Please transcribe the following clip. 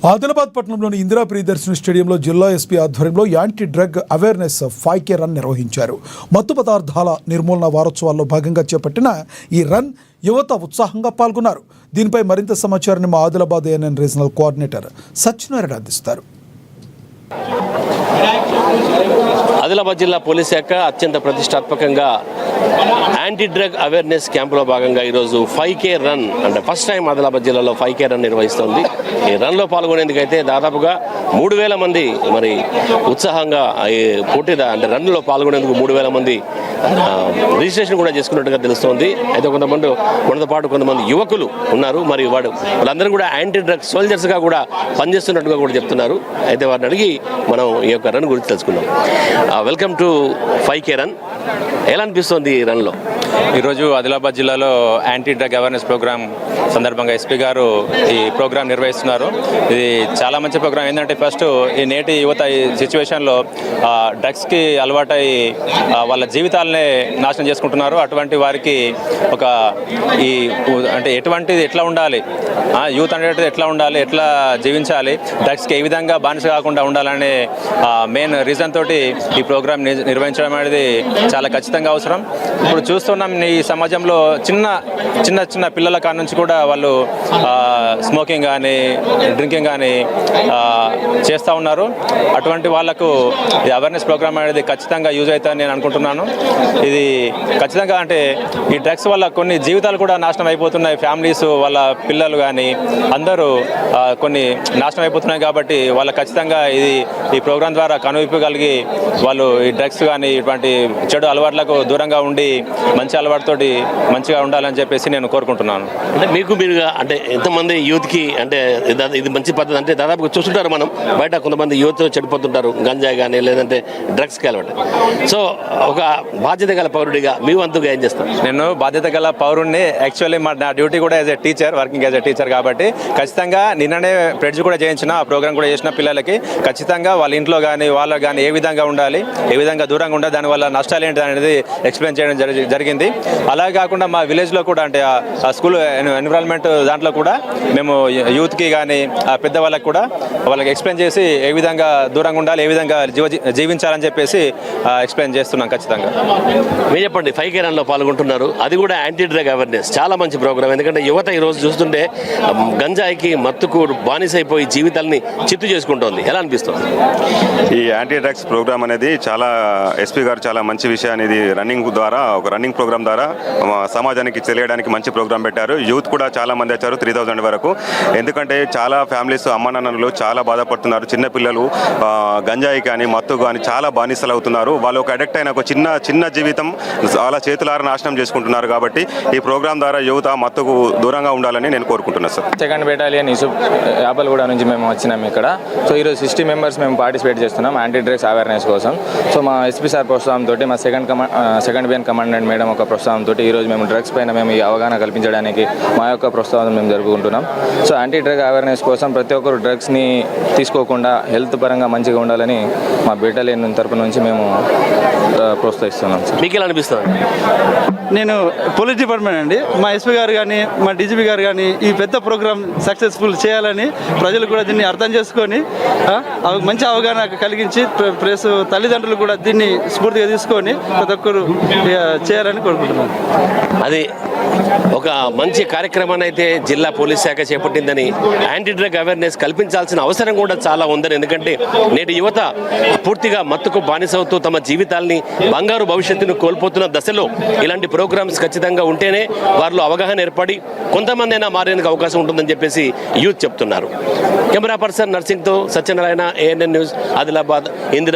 ఆదిలాబాద్ పట్టణంలోని ఇందిరా ప్రియదర్శిని స్టేడియంలో జిల్లా ఎస్పీ ఆధ్వర్యంలో anti drug awareness 5K run నిర్వహించారు. మత్తు పదార్థాల నిర్మూలన వారోత్సవాల్లో భాగంగా చేపట్టిన ఈ రన్ యువత ఉత్సాహంగా పాల్గొన్నారు. దీనిపై మరింత సమాచారాన్ని మా Adilabad ANN regional coordinator Satyanarayana అందిస్తారు. ఆదిలాబాద్ జిల్లా పోలీస్ శాఖ అత్యంత ప్రతిష్టాత్మకంగా యాంటీ డ్రగ్ అవేర్నెస్ క్యాంపులో భాగంగా ఈరోజు 5K రన్ అంటే ఫస్ట్ టైం ఆదిలాబాద్ జిల్లాలో 5K రన్ నిర్వహిస్తుంది. ఈ రన్లో పాల్గొనేందుకైతే దాదాపుగా 3000 మంది మరి ఉత్సాహంగా అంటే రన్లో పాల్గొనేందుకు 3000 మంది రిజిస్ట్రేషన్ కూడా చేసుకున్నట్టుగా తెలుస్తోంది. అయితే మనతో పాటు కొంతమంది యువకులు ఉన్నారు. మరి వాళ్ళందరూ కూడా యాంటీ డ్రగ్ సోల్జర్స్గా కూడా పనిచేస్తున్నట్టుగా కూడా చెప్తున్నారు. అయితే వారిని అడిగి మనం ఈ యొక్క రన్ గురించి తెలుసుకుందాం. Welcome to 5K run. ఎలా అనిపిస్తుంది ఈ రన్లో? ఈరోజు ఆదిలాబాద్ జిల్లాలో యాంటీ డ్రగ్ అవేర్నెస్ ప్రోగ్రామ్ సందర్భంగా ఎస్పీ గారు ఈ ప్రోగ్రామ్ నిర్వహిస్తున్నారు. ఇది చాలా మంచి ప్రోగ్రామ్. ఏంటంటే ఫస్ట్ ఈ నేటి యువత ఈ సిచ్యువేషన్లో డ్రగ్స్కి అలవాటై వాళ్ళ జీవితాలనే నాశనం చేసుకుంటున్నారు. అటువంటి వారికి ఒక ఎట్లా ఉండాలి, యూత్ అనేది ఎట్లా ఉండాలి, ఎట్లా జీవించాలి, డ్రగ్స్కి ఏ విధంగా బానిస కాకుండా ఉండాలనే మెయిన్ రీజన్ తోటి ఈ ప్రోగ్రామ్ నిర్వహించడం అనేది చాలా ఖచ్చితంగా అవసరం. ఇప్పుడు చూస్తున్నాం ఈ సమాజంలో చిన్న పిల్లల కాడ నుంచి కూడా వాళ్ళు స్మోకింగ్ కానీ డ్రింకింగ్ కానీ చేస్తూ ఉన్నారు. అటువంటి వాళ్లకు ఈ అవేర్నెస్ ప్రోగ్రామ్ అనేది ఖచ్చితంగా యూజ్ అవుతుందని నేను అనుకుంటున్నాను. ఇది ఖచ్చితంగా అంటే ఈ డ్రగ్స్ వల్ల కొన్ని జీవితాలు కూడా నాశనం అయిపోతున్నాయి. ఫ్యామిలీస్ వాళ్ళ పిల్లలు కానీ అందరూ కొన్ని నాశనం అయిపోతున్నాయి. కాబట్టి వాళ్ళ ఖచ్చితంగా ఈ ప్రోగ్రాం ద్వారా కనువిప్పగలిగి వాళ్ళు ఈ డ్రగ్స్ కానీ ఇటువంటి చెడు అలవాట్లకు దూరంగా ఉండి మంచి అలవాటుతోటి మంచిగా ఉండాలని చెప్పేసి నేను కోరుకుంటున్నాను. అంటే మీరుగా అంటే ఎంతమంది యూత్కి అంటే ఇది మంచి పద్ధతి అంటే దాదాపుగా చూస్తుంటారు మనం బయట కొంతమంది యూత్ చెడిపోతుంటారు గంజాయి కానీ లేదంటే డ్రగ్స్కి అలవాటు. సో ఒక బాధ్యత గల పౌరుడిగా మీ వంతుగా ఏం చేస్తాను? నేను బాధ్యత గల పౌరుడిని. యాక్చువల్లీ నా డ్యూటీ కూడా as a teacher, working as a teacher. కాబట్టి ఖచ్చితంగా నిన్ననే ప్రెడ్జ్ కూడా చేయించిన, ఆ ప్రోగ్రామ్ కూడా చేసిన పిల్లలకి ఖచ్చితంగా వాళ్ళ ఇంట్లో కానీ వాళ్ళకి కానీ ఏ విధంగా ఉండాలి, ఏ విధంగా దూరంగా ఉండాలి, దానివల్ల నష్టాలు ఏంటి అనేది ఎక్స్ప్లెయిన్ చేయడం జరిగింది. అలాగే కాకుండా మా విలేజ్లో కూడా అంటే ఆ స్కూల్ ఎన్విరాన్మెంట్ దాంట్లో కూడా మేము యూత్కి కానీ పెద్దవాళ్ళకి కూడా వాళ్ళకి ఎక్స్ప్లెయిన్ చేసి ఏ విధంగా దూరంగా ఉండాలి, ఏ విధంగా జీవించాలని చెప్పేసి ఎక్స్ప్లెయిన్ చేస్తున్నాం ఖచ్చితంగా. మీరు చెప్పండి, 5K రన్లో పాల్గొంటున్నారు, అది కూడా యాంటీ డ్రగ్ అవేర్నెస్ చాలా మంచి ప్రోగ్రామ్. ఎందుకంటే యువత ఈరోజు చూస్తుంటే గంజాయికి మత్తుకు బానిసైపోయి జీవితాలని చిత్తు చేసుకుంటోంది. ఎలా అనిపిస్తుంది? ఈ యాంటీ డ్రగ్స్ ప్రోగ్రామ్ అనేది చాలా ఎస్పీ గారు చాలా మంచి విషయాన్ని ఇది ఒక రన్నింగ్ ప్రోగ్రామ్ ద్వారా సమాజానికి తెలియడానికి మంచి ప్రోగ్రామ్ పెట్టారు. యూత్ కూడా చాలా మంది వచ్చారు, 3000 వరకు. ఎందుకంటే చాలా ఫ్యామిలీస్ అమ్మానాన్నలు చాలా బాధపడుతున్నారు. చిన్నపిల్లలు గంజాయి కానీ మత్తు కానీ చాలా బానిసలు అవుతున్నారు. వాళ్ళు ఒక అడిక్ట్ అయిన ఒక చిన్న జీవితం చాలా చేతులారా నాశనం చేసుకుంటున్నారు. కాబట్టి ఈ ప్రోగ్రామ్ ద్వారా యువత మత్తుకు దూరంగా ఉండాలని నేను కోరుకుంటున్నాను సార్. సెకండ్ బెటాలియన్ యాపల్గూడ నుంచి మేము వచ్చినాం ఇక్కడ. సో ఈరోజు 60 మెంబర్స్ మేము పార్టిసిపేట్ చేస్తున్నాం యాంటీ డ్రగ్స్ అవేర్నెస్ కోసం. సో మా ఎస్పీ సార్ ప్రోత్సాహంతో, మా సెకండ్ బిఎన్ కమాండెంట్ మేడం ఒక ప్రోత్సాహంతో ఈరోజు మేము డ్రగ్స్ పైన మేము ఈ అవగాహన కల్పించడానికి మా యొక్క ప్రోత్సాహం మేము జరుపుకుంటున్నాం. సో యాంటీ డ్రగ్ అవేర్నెస్ కోసం ప్రతి ఒక్కరు డ్రగ్స్ని తీసుకోకుండా హెల్త్ పరంగా మంచిగా ఉండాలని మా బెటాలియన్ తరపు నుంచి మేము ప్రోత్సహిస్తున్నాం. మీకు ఎలా అనిపిస్తుంది? నేను పోలీస్ డిపార్ట్మెంట్ అండి. మా ఎస్పీ గారు కానీ మా డీజీపీ గారు కానీ ఈ పెద్ద ప్రోగ్రామ్ సక్సెస్ఫుల్ చేయాలని, ప్రజలు కూడా దీన్ని అర్థం చేసుకొని మంచి అవగాహన కలిగించి ప్లస్ తల్లిదండ్రులు కూడా దీన్ని స్ఫూర్తిగా తీసుకొని ప్రతి ఒక్కరు చేయాలని కోరుకుంటున్నాను. అది ఒక మంచి కార్యక్రమాన్ని అయితే జిల్లా పోలీస్ శాఖ చేపట్టిందని, యాంటీ డ్రగ్ అవేర్నెస్ కల్పించాల్సిన అవసరం కూడా చాలా ఉందని. ఎందుకంటే నేటి యువత పూర్తిగా మత్తుకు బానిసవుతూ తమ జీవితాల్ని, బంగారు భవిష్యత్తును కోల్పోతున్న దశలో ఇలాంటి ప్రోగ్రామ్స్ ఖచ్చితంగా ఉంటేనే వారిలో అవగాహన ఏర్పడి కొంతమంది అయినా మారేందుకు అవకాశం ఉంటుందని చెప్పేసి యూత్ చెప్తున్నారు. కెమెరా పర్సన్ నర్సింగ్తో సత్యనారాయణ, ఏఎన్ఎన్ న్యూస్, ఆదిలాబాద్, ఇందిరా